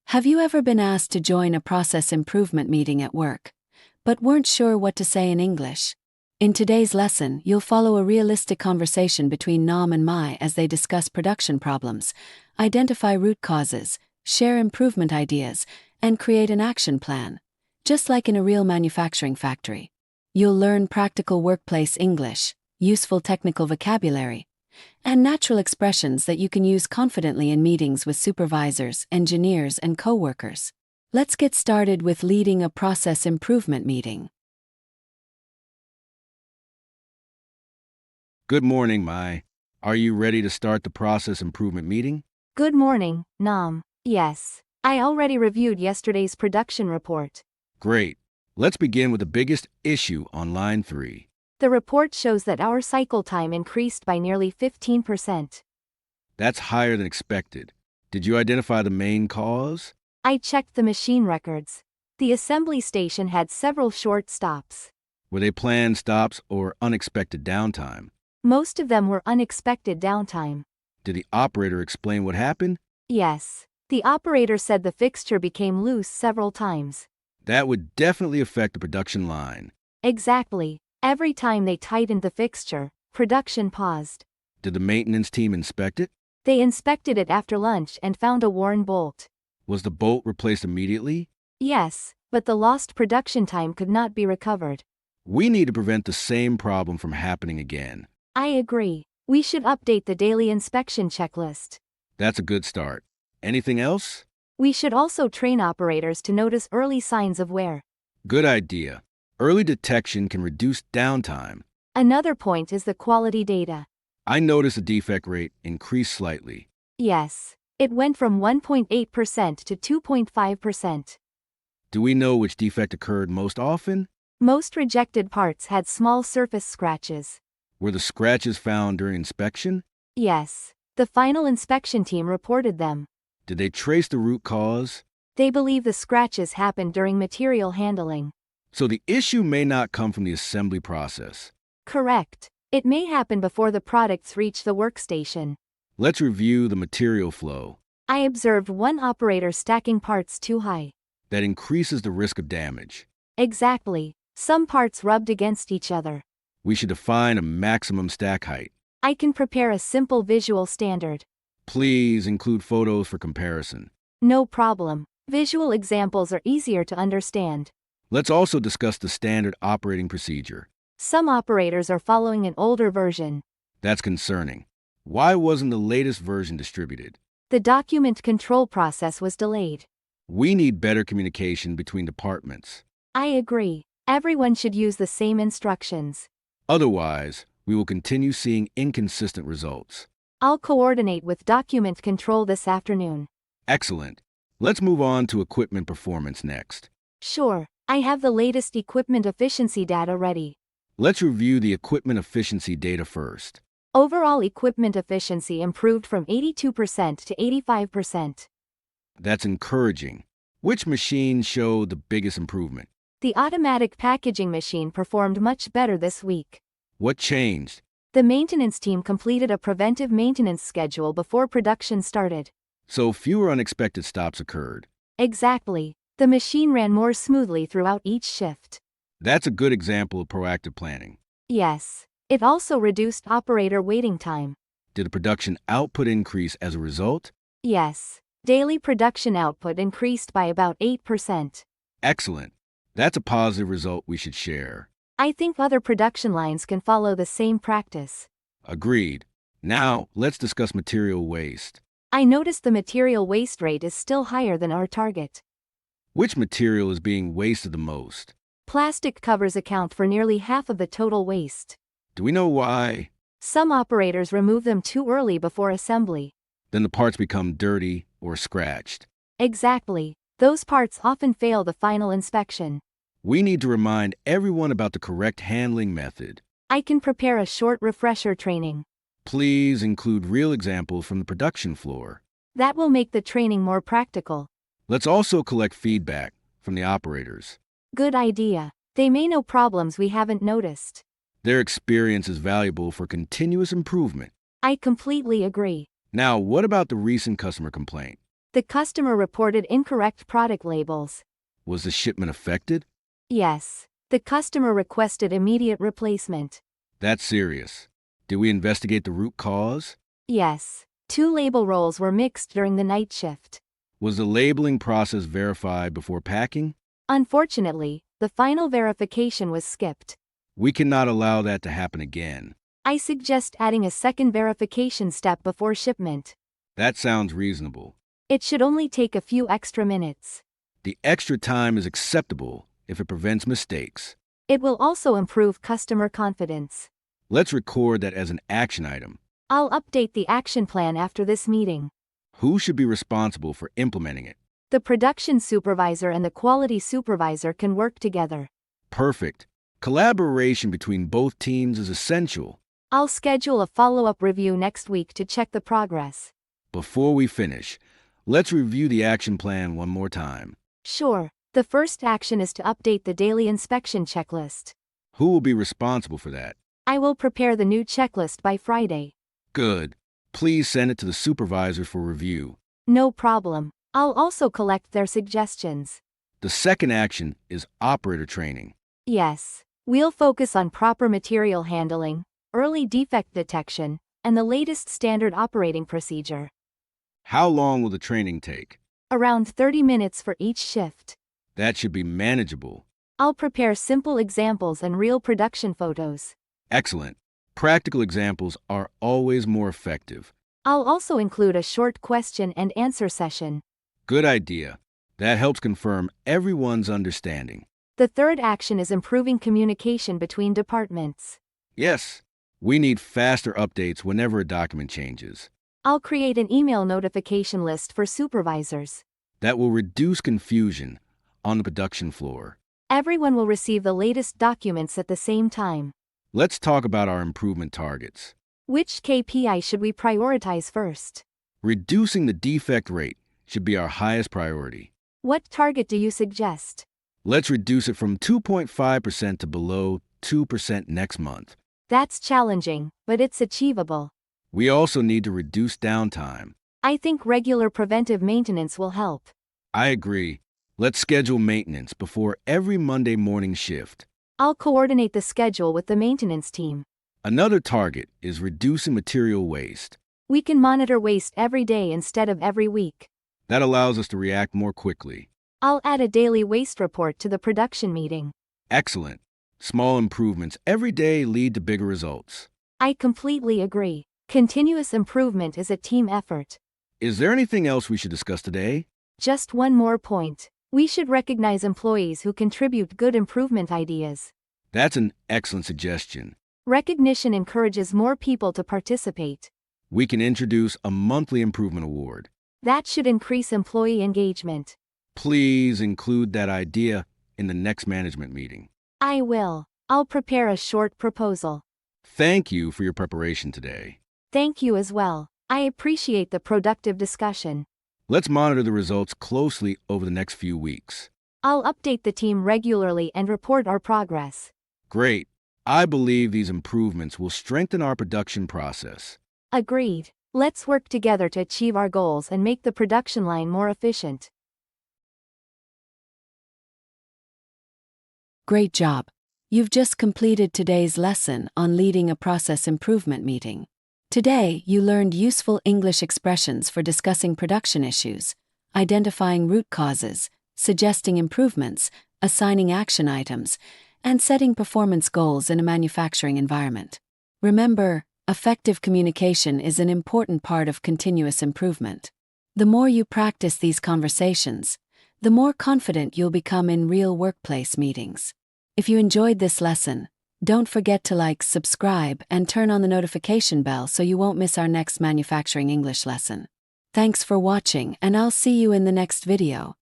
Have you ever been asked to join a process improvement meeting at work, but weren't sure what to say in English? In today's lesson, you'll follow a realistic conversation between Nam and Mai as they discuss production problems, identify root causes, share improvement ideas, and create an action plan, just like in a real manufacturing factory. You'll learn practical workplace English, useful technical vocabulary, and natural expressions that you can use confidently in meetings with supervisors, engineers, and coworkers. Let's get started with leading a process improvement meeting. Good morning, Mai. Are you ready to start the process improvement meeting? Good morning, Nam. Yes, I already reviewed yesterday's production report. Great. Let's begin with the biggest issue on line 3. The report shows that our cycle time increased by nearly 15%. That's higher than expected. Did you identify the main cause? I checked the machine records. The assembly station had several short stops. Were they planned stops or unexpected downtime? Most of them were unexpected downtime. Did the operator explain what happened? Yes, the operator said the fixture became loose several times. That would definitely affect the production line. Exactly. Every time they tightened the fixture, production paused. Did the maintenance team inspect it? They inspected it after lunch and found a worn bolt. Was the bolt replaced immediately? Yes, but the lost production time could not be recovered. We need to prevent the same problem from happening again. I agree. We should update the daily inspection checklist. That's a good start. Anything else? We should also train operators to notice early signs of wear. Good idea. Early detection can reduce downtime. Another point is the quality data. I noticed the defect rate increased slightly. Yes, it went from 1.8% to 2.5%. Do we know which defect occurred most often? Most rejected parts had small surface scratches. Were the scratches found during inspection? Yes, the final inspection team reported them. Did they trace the root cause? They believe the scratches happened during material handling. So the issue may not come from the assembly process. Correct. It may happen before the products reach the workstation. Let's review the material flow. I observed one operator stacking parts too high. That increases the risk of damage. Exactly. Some parts rubbed against each other. We should define a maximum stack height. I can prepare a simple visual standard. Please include photos for comparison. No problem. Visual examples are easier to understand. Let's also discuss the standard operating procedure. Some operators are following an older version. That's concerning. Why wasn't the latest version distributed? The document control process was delayed. We need better communication between departments. I agree. Everyone should use the same instructions. Otherwise, we will continue seeing inconsistent results. I'll coordinate with document control this afternoon. Excellent. Let's move on to equipment performance next. Sure, I have the latest equipment efficiency data ready. Let's review the equipment efficiency data first. Overall equipment efficiency improved from 82% to 85%. That's encouraging. Which machines show the biggest improvement? The automatic packaging machine performed much better this week. What changed? The maintenance team completed a preventive maintenance schedule before production started. So fewer unexpected stops occurred. Exactly. The machine ran more smoothly throughout each shift. That's a good example of proactive planning. Yes. It also reduced operator waiting time. Did the production output increase as a result? Yes. Daily production output increased by about 8%. Excellent. That's a positive result we should share. I think other production lines can follow the same practice. Agreed. Now, let's discuss material waste. I noticed the material waste rate is still higher than our target. Which material is being wasted the most? Plastic covers account for nearly half of the total waste. Do we know why? Some operators remove them too early before assembly. Then the parts become dirty or scratched. Exactly. Those parts often fail the final inspection. We need to remind everyone about the correct handling method. I can prepare a short refresher training. Please include real examples from the production floor. That will make the training more practical. Let's also collect feedback from the operators. Good idea. They may know problems we haven't noticed. Their experience is valuable for continuous improvement. I completely agree. Now, what about the recent customer complaint? The customer reported incorrect product labels. Was the shipment affected? Yes. The customer requested immediate replacement. That's serious. Did we investigate the root cause? Yes. 2 label rolls were mixed during the night shift. Was the labeling process verified before packing? Unfortunately, the final verification was skipped. We cannot allow that to happen again. I suggest adding a second verification step before shipment. That sounds reasonable. It should only take a few extra minutes. The extra time is acceptable if it prevents mistakes. It will also improve customer confidence. Let's record that as an action item. I'll update the action plan after this meeting. Who should be responsible for implementing it? The production supervisor and the quality supervisor can work together. Perfect. Collaboration between both teams is essential. I'll schedule a follow-up review next week to check the progress. Before we finish, let's review the action plan one more time. Sure. The first action is to update the daily inspection checklist. Who will be responsible for that? I will prepare the new checklist by Friday. Good. Please send it to the supervisor for review. No problem. I'll also collect their suggestions. The second action is operator training. Yes. We'll focus on proper material handling, early defect detection, and the latest standard operating procedure. How long will the training take? Around 30 minutes for each shift. That should be manageable. I'll prepare simple examples and real production photos. Excellent. Practical examples are always more effective. I'll also include a short question and answer session. Good idea. That helps confirm everyone's understanding. The third action is improving communication between departments. Yes, we need faster updates whenever a document changes. I'll create an email notification list for supervisors. That will reduce confusion on the production floor. Everyone will receive the latest documents at the same time. Let's talk about our improvement targets. Which KPI should we prioritize first? Reducing the defect rate should be our highest priority. What target do you suggest? Let's reduce it from 2.5% to below 2% next month. That's challenging, but it's achievable. We also need to reduce downtime. I think regular preventive maintenance will help. I agree. Let's schedule maintenance before every Monday morning shift. I'll coordinate the schedule with the maintenance team. Another target is reducing material waste. We can monitor waste every day instead of every week. That allows us to react more quickly. I'll add a daily waste report to the production meeting. Excellent. Small improvements every day lead to bigger results. I completely agree. Continuous improvement is a team effort. Is there anything else we should discuss today? Just one more point. We should recognize employees who contribute good improvement ideas. That's an excellent suggestion. Recognition encourages more people to participate. We can introduce a monthly improvement award. That should increase employee engagement. Please include that idea in the next management meeting. I will. I'll prepare a short proposal. Thank you for your preparation today. Thank you as well. I appreciate the productive discussion. Let's monitor the results closely over the next few weeks. I'll update the team regularly and report our progress. Great. I believe these improvements will strengthen our production process. Agreed. Let's work together to achieve our goals and make the production line more efficient. Great job. You've just completed today's lesson on leading a process improvement meeting. Today, you learned useful English expressions for discussing production issues, identifying root causes, suggesting improvements, assigning action items, and setting performance goals in a manufacturing environment. Remember, effective communication is an important part of continuous improvement. The more you practice these conversations, the more confident you'll become in real workplace meetings. If you enjoyed this lesson, don't forget to like, subscribe, and turn on the notification bell so you won't miss our next manufacturing English lesson. Thanks for watching, and I'll see you in the next video.